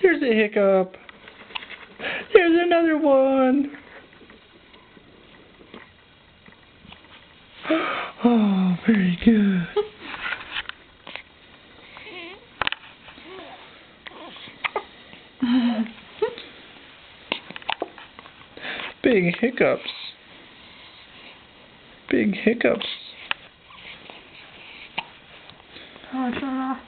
Here's a hiccup. There's another one. Oh, very good. Big hiccups. Big hiccups. Oh, turn it off.